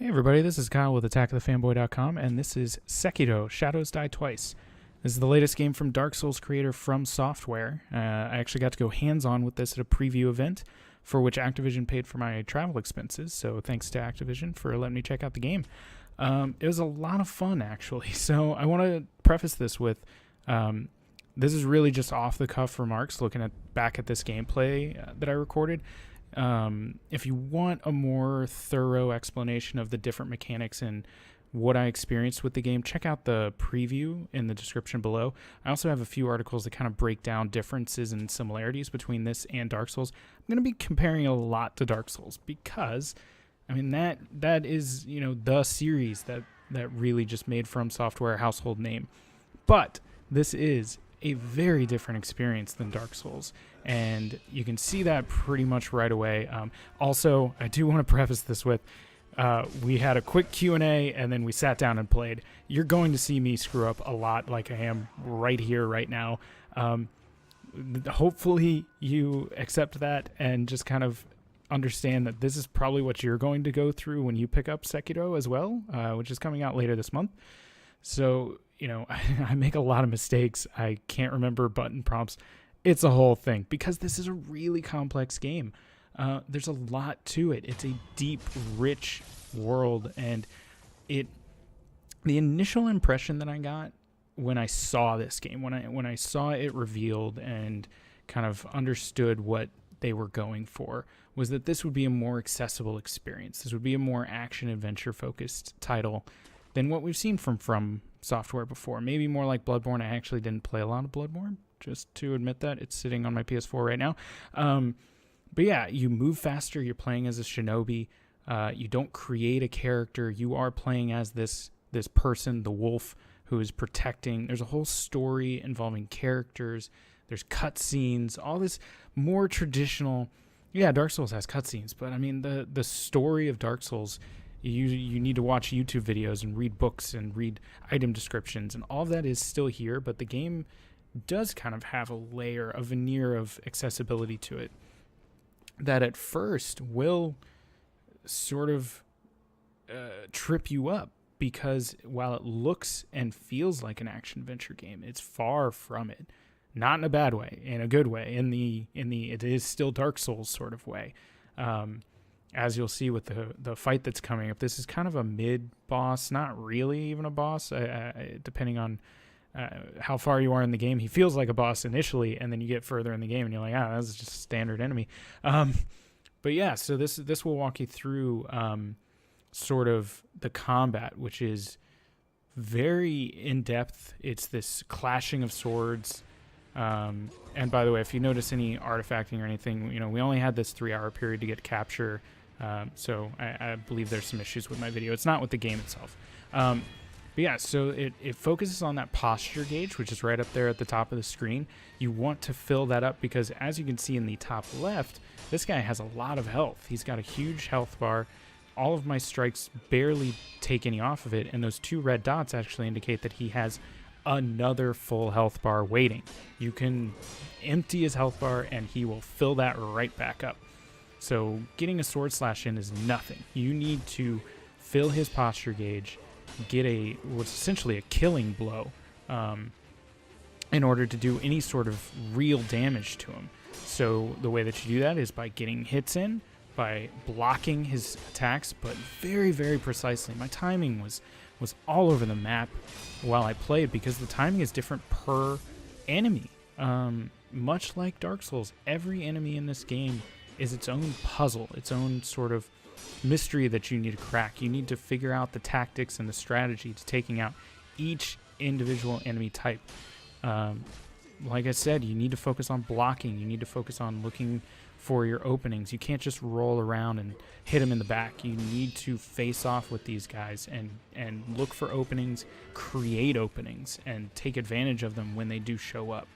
Hey everybody, this is Kyle with AttackOfTheFanboy.com, and this is Sekiro: Shadows Die Twice. This is the latest game from Dark Souls creator From Software. I actually got to go hands-on with this at a preview event, for which Activision paid for my travel expenses, so thanks to Activision for letting me check out the game. It was a lot of fun, actually, so I want to preface this with, this is really just off-the-cuff remarks, looking back at this gameplay that I recorded. If you want a more thorough explanation of the different mechanics and what I experienced with the game, check out the preview in the description below. I also have a few articles that kind of break down differences and similarities between this and Dark Souls. I'm going to be comparing a lot to Dark Souls because, I mean, that is, you know, the series that really just made From Software a household name. But this is a very different experience than Dark Souls, and you can see that pretty much right away. Also, I do want to preface this with, we had a quick Q&A, and then we sat down and played. You're going to see me screw up a lot like I am right here, right now. Hopefully you accept that and just kind of understand that this is probably what you're going to go through when you pick up Sekiro as well, which is coming out later this month. So, you know, I make a lot of mistakes. I can't remember button prompts. It's a whole thing because this is a really complex game. There's a lot to it. It's a deep, rich world, and the initial impression that I got when I saw this game, when I saw it revealed and kind of understood what they were going for, was that this would be a more accessible experience. This would be a more action-adventure focused title than what we've seen from Software before. Maybe more like Bloodborne. I actually didn't play a lot of Bloodborne, just to admit that. It's sitting on my PS4 right now. But yeah, you move faster. You're playing as a shinobi. You don't create a character. You are playing as this person, the wolf, who is protecting. There's a whole story involving characters. There's cutscenes. All this more traditional. Yeah, Dark Souls has cutscenes, but I mean the story of Dark Souls. You need to watch YouTube videos and read books and read item descriptions, and all of that is still here, but the game does kind of have a veneer of accessibility to it that at first will sort of trip you up, because while it looks and feels like an action-adventure game, it's far from it. Not in a bad way, in a good way, in the it is still Dark Souls sort of way. As you'll see with the fight that's coming up, this is kind of a mid-boss, not really even a boss, depending on how far you are in the game. He feels like a boss initially, and then you get further in the game, and you're like, that's just a standard enemy. But yeah, so this will walk you through sort of the combat, which is very in-depth. It's this clashing of swords. And by the way, if you notice any artifacting or anything, you know, we only had this 3-hour period to get capture. So I believe there's some issues with my video. It's not with the game itself. But yeah, so it focuses on that posture gauge, which is right up there at the top of the screen. You want to fill that up because, as you can see in the top left, this guy has a lot of health. He's got a huge health bar. All of my strikes barely take any off of it, and those 2 red dots actually indicate that he has another full health bar waiting. You can empty his health bar and he will fill that right back up. So getting a sword slash in is nothing. You need to fill his posture gauge, get what's essentially a killing blow, in order to do any sort of real damage to him. So the way that you do that is by getting hits in, by blocking his attacks, but very, very precisely. My timing was all over the map while I played, because the timing is different per enemy. Much like Dark Souls, every enemy in this game is its own puzzle, its own sort of mystery that you need to crack. You need to figure out the tactics and the strategy to taking out each individual enemy type. Like I said, you need to focus on blocking. You need to focus on looking for your openings. You can't just roll around and hit them in the back. You need to face off with these guys and look for openings, create openings, and take advantage of them when they do show up.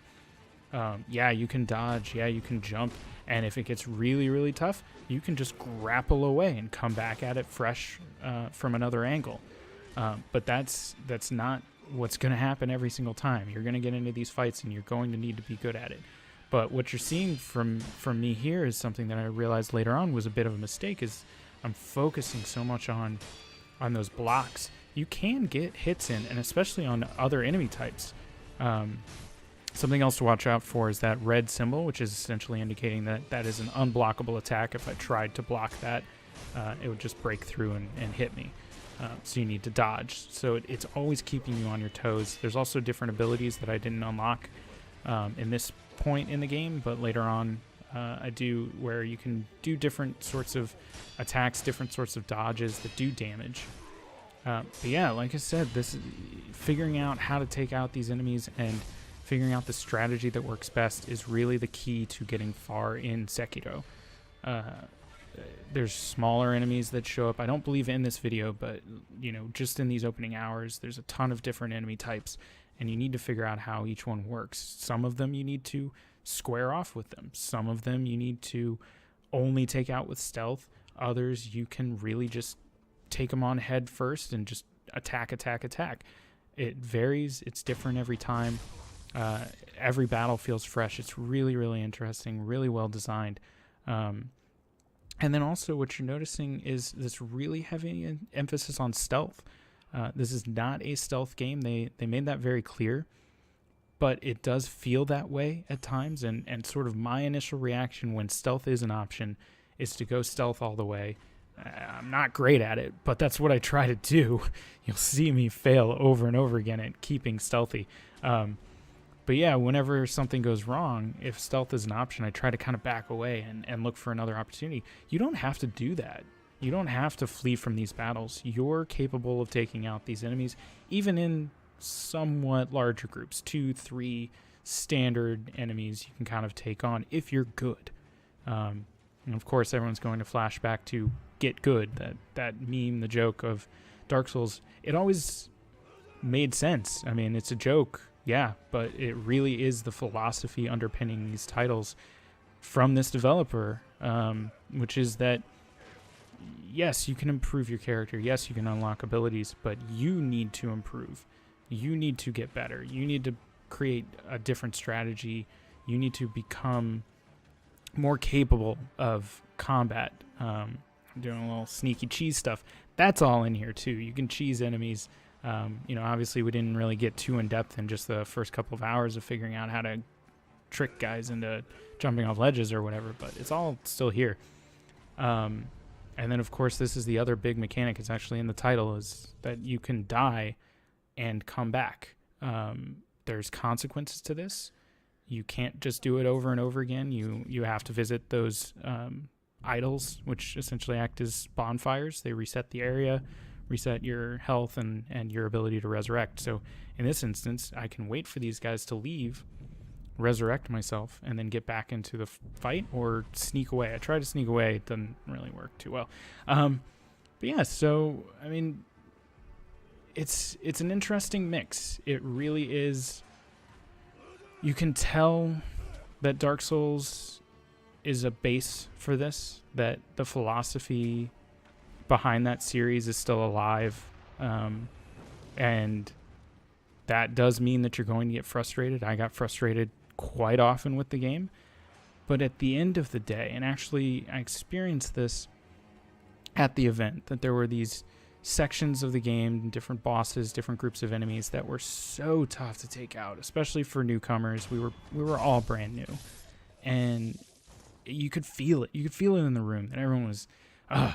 Yeah, you can dodge. Yeah, you can jump. And if it gets really, really tough, you can just grapple away and come back at it fresh from another angle. But that's not what's going to happen every single time. You're going to get into these fights, and you're going to need to be good at it. But what you're seeing from me here is something that I realized later on was a bit of a mistake, is I'm focusing so much on on those blocks, you can get hits in, and especially on other enemy types. Something else to watch out for is that red symbol, which is essentially indicating that that is an unblockable attack. If I tried to block that, it would just break through and hit me. So you need to dodge. So it's always keeping you on your toes. There's also different abilities that I didn't unlock in this point in the game, but later on I do, where you can do different sorts of attacks, different sorts of dodges that do damage. But yeah, like I said, this is figuring out how to take out these enemies and figuring out the strategy that works best is really the key to getting far in Sekiro. There's smaller enemies that show up. I don't believe in this video, but just in these opening hours, there's a ton of different enemy types, and you need to figure out how each one works. Some of them you need to square off with them. Some of them you need to only take out with stealth. Others you can really just take them on head first and just attack. It varies. It's different every time. Every battle feels fresh. It's really, really interesting, really well designed. And then also what you're noticing is this really heavy emphasis on stealth. This is not a stealth game. They made that very clear, but it does feel that way at times. And sort of my initial reaction when stealth is an option is to go stealth all the way. I'm not great at it, but that's what I try to do. You'll see me fail over and over again at keeping stealthy. But yeah, whenever something goes wrong, if stealth is an option, I try to kind of back away and look for another opportunity. You don't have to do that. You don't have to flee from these battles. You're capable of taking out these enemies, even in somewhat larger groups. 2, 3 standard enemies you can kind of take on if you're good. And of course, everyone's going to flash back to get good, that meme, the joke of Dark Souls. It always made sense. I mean, it's a joke. Yeah, but it really is the philosophy underpinning these titles from this developer, which is that, yes, you can improve your character. Yes, you can unlock abilities, but you need to improve. You need to get better. You need to create a different strategy. You need to become more capable of combat. I'm doing a little sneaky cheese stuff. That's all in here, too. You can cheese enemies. Obviously we didn't really get too in depth in just the first couple of hours of figuring out how to trick guys into jumping off ledges or whatever, but it's all still here. And then of course, this is the other big mechanic. It's actually in the title, is that you can die and come back. There's consequences to this. You can't just do it over and over again. You have to visit those, idols, which essentially act as bonfires. They reset the area, reset your health and your ability to resurrect. So in this instance, I can wait for these guys to leave, resurrect myself, and then get back into the fight or sneak away. I try to sneak away. It doesn't really work too well. But yeah, so, I mean, it's an interesting mix. It really is. You can tell that Dark Souls is a base for this, that the philosophy behind that series is still alive, and that does mean that you're going to get frustrated. I got frustrated quite often with the game, but at the end of the day, and actually I experienced this at the event, that there were these sections of the game, different bosses, different groups of enemies that were so tough to take out, especially for newcomers. We were all brand new, and you could feel it. You could feel it in the room that everyone was,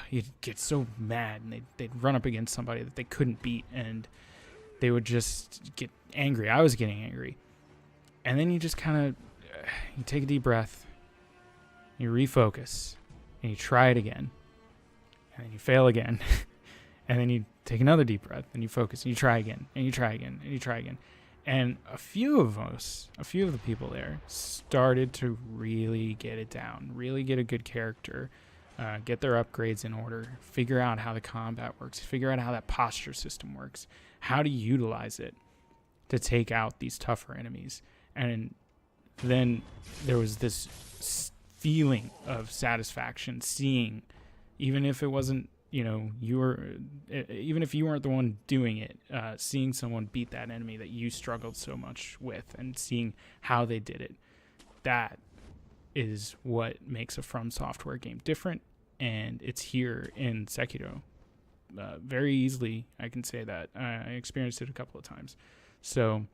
you'd get so mad, and they'd run up against somebody that they couldn't beat, and they would just get angry. I was getting angry. And then you just kind of, you take a deep breath, you refocus, and you try it again. And then you fail again. And then you take another deep breath, and you focus, and you try again, and you try again, and you try again. And a few of the people there started to really get it down, really get a good character, get their upgrades in order, figure out how the combat works, figure out how that posture system works, how to utilize it to take out these tougher enemies. And then there was this feeling of satisfaction seeing, even if it wasn't, even if you weren't the one doing it, seeing someone beat that enemy that you struggled so much with and seeing how they did it, that is what makes a From Software game different, and it's here in Sekiro. very easily. I can say that. I experienced it a couple of times. So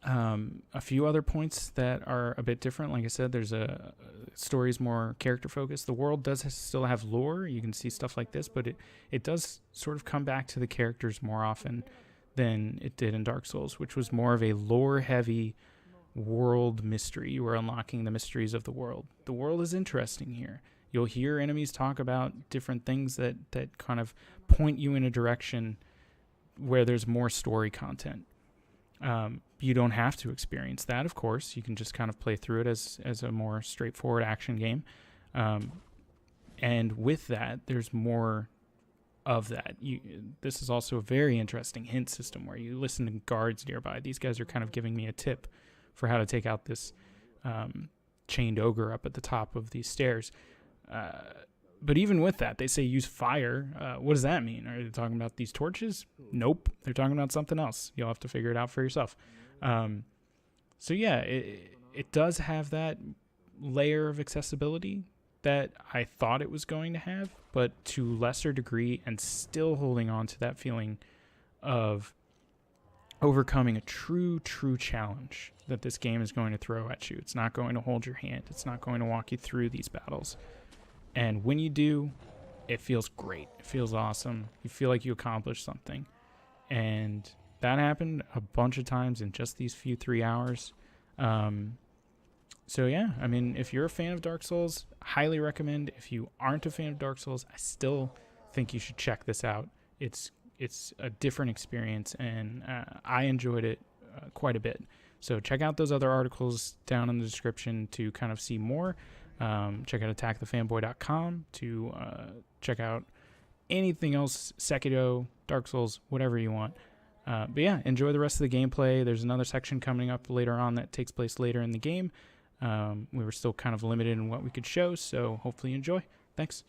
a few other points that are a bit different. Like I said, there's a story's more character focused. The world does still have lore. You can see stuff like this, but it does sort of come back to the characters more often than it did in Dark Souls, which was more of a lore heavy world mystery. You were unlocking the mysteries of the world. The world is interesting here. You'll hear enemies talk about different things that kind of point you in a direction where there's more story content. You don't have to experience that, of course. You can just kind of play through it as a more straightforward action game. And with that, there's more of that. This is also a very interesting hint system where you listen to guards nearby. These guys are kind of giving me a tip for how to take out this chained ogre up at the top of these stairs. But even with that, they say use fire. What does that mean? Are they talking about these torches? Nope. They're talking about something else. You'll have to figure it out for yourself. So yeah, it does have that layer of accessibility that I thought it was going to have, but to lesser degree, and still holding on to that feeling of overcoming a true challenge that this game is going to throw at you. It's not going to hold your hand. It's not going to walk you through these battles. And when you do, it feels great. It feels awesome. You feel like you accomplished something. And that happened a bunch of times in just these few 3 hours. So yeah, I mean, if you're a fan of Dark Souls, highly recommend. If you aren't a fan of Dark Souls, I still think you should check this out. It's a different experience, and I enjoyed it quite a bit. So check out those other articles down in the description to kind of see more. Check out attackthefanboy.com to check out anything else, Sekiro, Dark Souls, whatever you want. But yeah, enjoy the rest of the gameplay. There's another section coming up later on that takes place later in the game. We were still kind of limited in what we could show, so hopefully you enjoy. Thanks.